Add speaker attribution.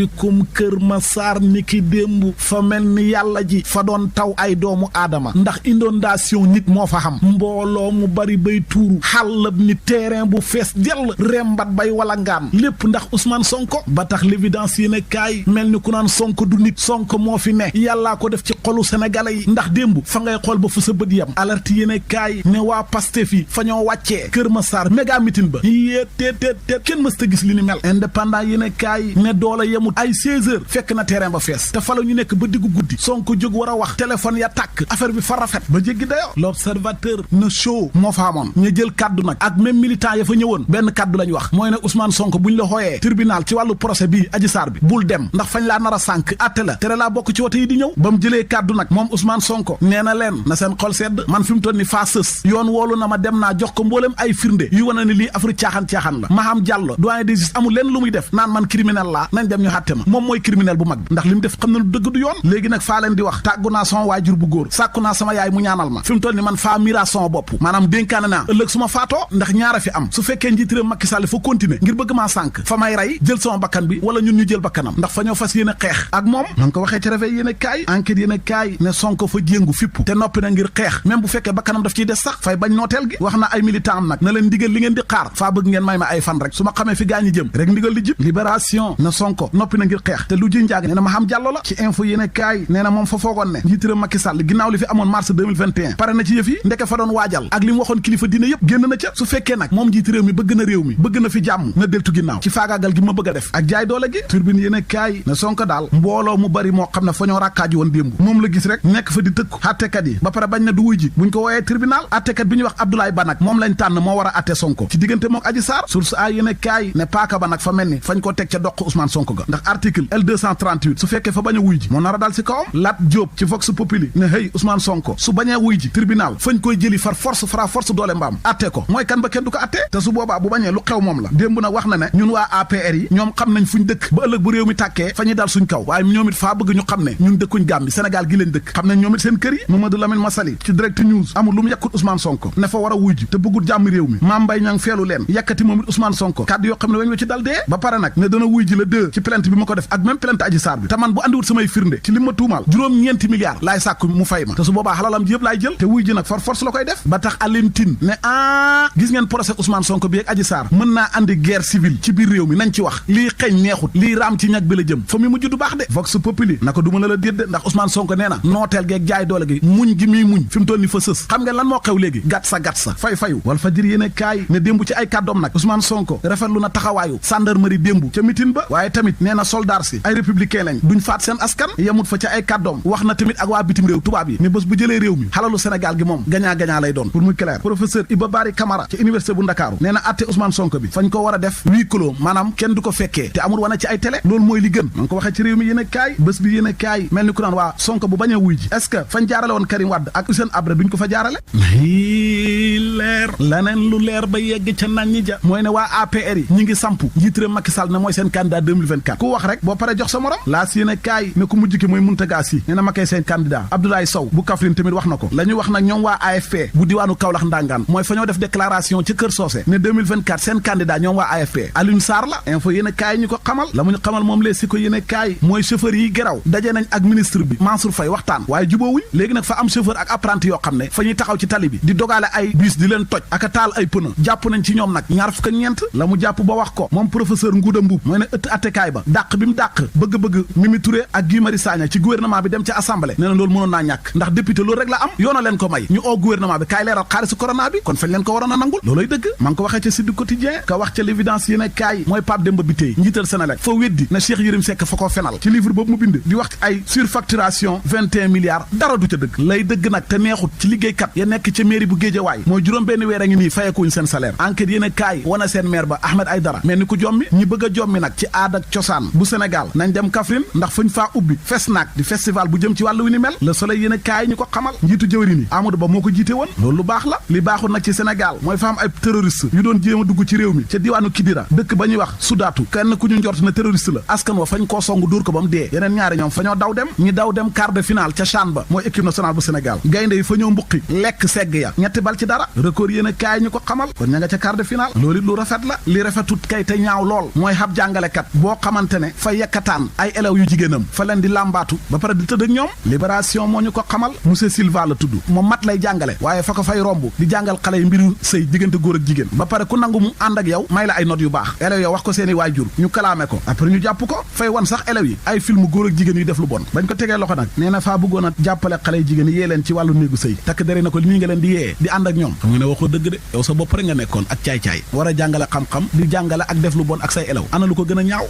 Speaker 1: bikum Kër Massar niki démb fa mel ni yàlla ji fa doon taw ay doomu aadama ndax inondation nit moo fa xam mbooloo mu bari bay tuuru xàllab ni terrain bu fees dell rembat bay walangaan lépp ndax Ousmane Sonko ba tax l'évidence yéen kaay mel ni ku naan Sonko du nit Sonko moo fi ne yàllaa ko def ci xolu sénégalais yi ndax démb fa ngay xool ba fu sa bët yam alerte yéen kaay ne waa Pastef yi fa ñoo wàccee Kër Massar méga meeting ba yée teet kenn mës ta gis li ni mel indépendant yéen kaay ne doole yemut ay 16 heures fekk na terrain ba fees te fa la ñu nekk ba diggu guddi Sonko jóg war a wax téléphone ya tàkk affaire bi fa rafet ba jéggi dayo l'observateur na show moo fa amoon ñu jël kaddu nag ak même militant ya fa ñëwoon benn kaddu lañ wax mooy ne Ousmane Sonko buñ la xooyee tribunal ci wàllu procès bii Adji Sarr bi bul dem ndax fañ laa nar a sànk atte la tere laa bokk ci wote yi di ñëw ba mu jëlee kaddu nag moom Ousmane Sonko nee na leen na seen xol sedd man fi mu toll ni faa sës yoon woolu na ma dem naa jox ko mboolem ay firnde yu wane ne lii affaire caaxaan la Maham Diallo doyen des juges amul lenn lu muy def naan man criminel laa nañ dem ñu xàtte ma moom mooy criminel bu mag bi ndax li mu def xam na lu dëgg du yoon léegi nag faa leen di wax tàggu naa sama waajur bu góor sàkku naa sama yaay mu ñaanal ma fi mu toll ni man faa mira sama bopp maanaam dénkaane naa ëllëg su ma faatoo ndax ñaara fi am su fekkee njiit réew Macky Sall fa continuer ngir bëgg maa sànk fa may rey jël sama bakkan bi wala ñun ñu jël bakkanam ndax fa ñoo fas yéene xeex ak moom man ko waxee ci réveil yéene kaay enquête yéene kaay ne Sonko fa jéngu fippu te noppi na ngir xeex même bu fekkee bakkanam daf ciy des sax fay bañ nooteel gi wax na ay militant am nag na leen ndigal li ngeen di xaar faa bëgg ngeen may ma ay fan rek su ma xamee fi gaañi jëm rek ndigal li jib libération na Sonko noppi na ngir xeex te lu ji njaag nee na Maham Diallo la ci info yéene kaay nee na moom fa foogoon ne njiit réew Macky Sall ginnaaw li fi amoon mars 2021 pare na ci yëf yi ndeke fa doon waajal ak li mu waxoon kilifa diine yëpp génn na ca su fekkee nag moom njiit réew mi bëgg na réew mi bëgg na fi jàmm na deltu ginnaaw ci faagaagal gi ma bëgg a def ak jaay doole gi turbine yéene kaay ne Sonko daal mbooloo mu bari moo xam ne fa ñoo rakkaaji woon démb moom la gis rek nekk fa di tëkku attekat yi ba pare bañ na du wuy ji buñ ko wooyee tribunal attekat bi ñuy wax Abdoulaye Ba nag moom lañ tànn moo war a atte Sonko ci diggante mook Adji Sarr source a yéene kaay ne paaka ba nag fa mel ni fañ ko teg ca doq Ousmane Sonko ga ndax article L238 su fekkee fa bañ a wuy ji moo nar a dal si kawam Lat Diop ci Vox Populi ne hey Ousmane Sonko su bañee wuy ji tribunal fañ koy jëli far force fra force doole mbaam atte ko mooy kan ba kenn du ko atte te su boobaa bu bañee lu xew moom la démb nag wax na ne ñun waa APR yi ñoom xam nañ fuñ dëkk ba ëllëg bu réew mi tàkkee fa ñuy dal suñ kaw waaye ñoom it faa bëgg ñu xam ne ñun dëkkuñ Gàmbi Sénégal gi leen dëkk xam nañ ñoom it seen kër yi Mamadou Lamine Massaly ci Direct News amul lu mu yàkkut Ousmane Sonko ne fa war a wuy ji te bëggul jàmm réew mi Mame Mbaye Niang feelu leen yàkkati moom it Ousmane Sonko kàddu yoo xam ne weñ wa ci dal dee ba pare nag ne dana wuy ji la 2 ci plainte bi ma ko def ak même plainte Adji Sarr bi te man bu andiwut samay firnde ci li ma tuumaal juróom-ñeenti milliards laay sàkku mu fay ma te su boobaa xalalam ji yëpp laay jël te wuy ji nag far force la koy def ba tax Alioune Tine ne gis ngeen procès Ousmane Sonko bi ak Adji Sarr mën naa andi guerre civile ci biir réew mi nañ ci wax lii xeeñ neexut lii raam ci ñag bi la jëm fa mu mujj du baax de Vox Populi na ko du mën a la déet de ndax Ousmane Sonko nee na nooteel geeg jaay doole gi muñ gi muy muñ fi mu toll ni fa sës xam ngeen lan moo xew léegi gàtt sa fay fayu wal fa jër yéene kaay ne démb ci ay kàddoom nag Ousmane Sonko rafetlu na taxawaayu gendarmerie démb ca mitin ba waaye tamit nee na soldat si ay républicain lañ duñ faat seen askan yemut fa ca ay kàddoom wax na tamit ak waa bitim réew tubaab yi ne bés bu jëlee réew mi xalalu Sénégal gi moom gagnant lay doon pour muy clair professeur Iba Bari Camara ci université bu Ndakaaru nee na atte Ousmane Sonko bi fañ ko war a def huis clos maanaam kenn du ko fekkee te amul wana ci ay télé loolu mooy li gën ma ngi ko waxee ci réew mi yéen a kaay bés bi yéen a kaay mel ni ku naan waa Sonko bu bañee wuy ji est-ce que fañ jaarale woon Karim Wade ak Hissène Habré duñ ko fa jaarale leer laneen lu leer ba yegg ca nan ñi ja mooy ne waa APR yi ñi ngi sampu njiit réew Macky Sall ne mooy seen candidat 2024 ku wax rek boo pare jox sa morom laas yéen a kaay ne ku mujj ki mooy Mountaga Sy nee na ma koy seen candidat Abdoulaye Sow bu Kaffrine tamit wax na ko la ñu wax nag ñoom waa AFP bu diwaanu Kaolack ndangaan mooy fa ñoo def déclaration ca Kër Socé ne 2024 seen candidat ñoom waa AFP Alioune Sarr la info yéen a kaay ñu ko xamal la mu ñu xamal moom lee si ko yéen a kaay mooy chauffeur yi geraw daje nañ ak ministre bi Mansour Faye waxtaan waaye juboowuñ léegi nag fa am chauffeur ak apprenti yoo xam ne fa ñuy taxaw ci tali bi di dogaale ay bus di leen toj ak a taal ay pneu jàpp nañ ci ñoom nag ñaar fukk ak ñeent la mu jàpp ba wax ko moom professeur Ngouda Mboup mooy ne ëtt attekaay ba dàq bi mu dàq bëgg-bëgg Mimi Touré ak Guy Marius Sagna ci gouvernement bi dem ca assemblée nee na loolu mënoon naa ñàkk ndax député loolu rek la am yoona leen ko may ñu oo gouvernement bi kaay leeral xaalisu corona bi kon fañ leen ko waroon a nangul looloy dëgg maa ngi ko waxee ca Sud Quotidien ka wax ca l'évidence yéen a kaay mooy Pape Demba Bitèye njiital Senelec fa weddi na Cheikh Yérim Seck fa ko fenal ci livre boobu mu bind di wax ay surfacturation 21 milliards dara du ca dëgg lay dëgg nag te neexut ci liggéeykat ya nekk ca mairie bu Guédiawaye mooy juróom benn weer a ngi nii fayekuñ seen salaire enquête yéen a kaay wana seen maire ba Ahmed Aïdara mel ni ku jommi ñi bëgg a jommi nag ci aada ak cosaan bu Sénégal nañ dem Kaffrine ndax fañ faa ubbi FESNAC di festival bu jëm ci wàllu wi ni mel Le Soleil yéen a kaay ñu ko xamal njiitu jëwriñ yi Amadou Ba moo ko jiite woon loolu lu baax la li baaxul nag ci Sénégal mooy fa am ay terroriste yu doon jéem a dugg ci réew mi ca diwaanu Kidira dëkk ba ñuy wax Sudaatu kenn ku ñu njort na terroriste la askan wa fañ koo song dóor ko ba mu dee yeneen ñaari ñoom fa ñoo daw dem ñi daw dem quart de finale ca CHAN ba mooy équipe nationale bu Sénégal gaynde yi fa ñoo mbuqi lekk segg ya ñetti bal ci dara record yéen a kaay ñu ko xamal kon ña nga ca quart de finale loolu it lu rafet la li rafetut kay te ñaaw lool mooy xab jàngalekat boo xamante xamante ne fa yekkataan ay élèves yu jigéenam fa leen di làmbaatu ba pare di tëdd ak ñoom libération moo ñu ko xamal monsieur Silva la tudd moom mat lay jàngale waaye fa ko fay romb di jàngal xale yi mbiru sëy diggante góor ak jigéen ba pare ku nangu mu ànd ak yow may la ay notes yu baax élèves yow wax ko seeni waajur ñu kalaame ko après ñu jàpp ko fay wan sax élèves yi ay film góor ak jigéen yu def lu bon bañ ko tegee loxo nag nee na faa bëggoon a jàppale xale yi jigéen yi yee leen ci wàllu néegu sëy takk dere na ko nii nga leen di yee di ànd ak ñoom xam nga ne waxoo dëgg de yow sa bopp rek nga nekkoon ak caay-caay war a jàngale xam-xam di jàngale ak def lu bon ak say élèves ana lu ko gën a ñaaw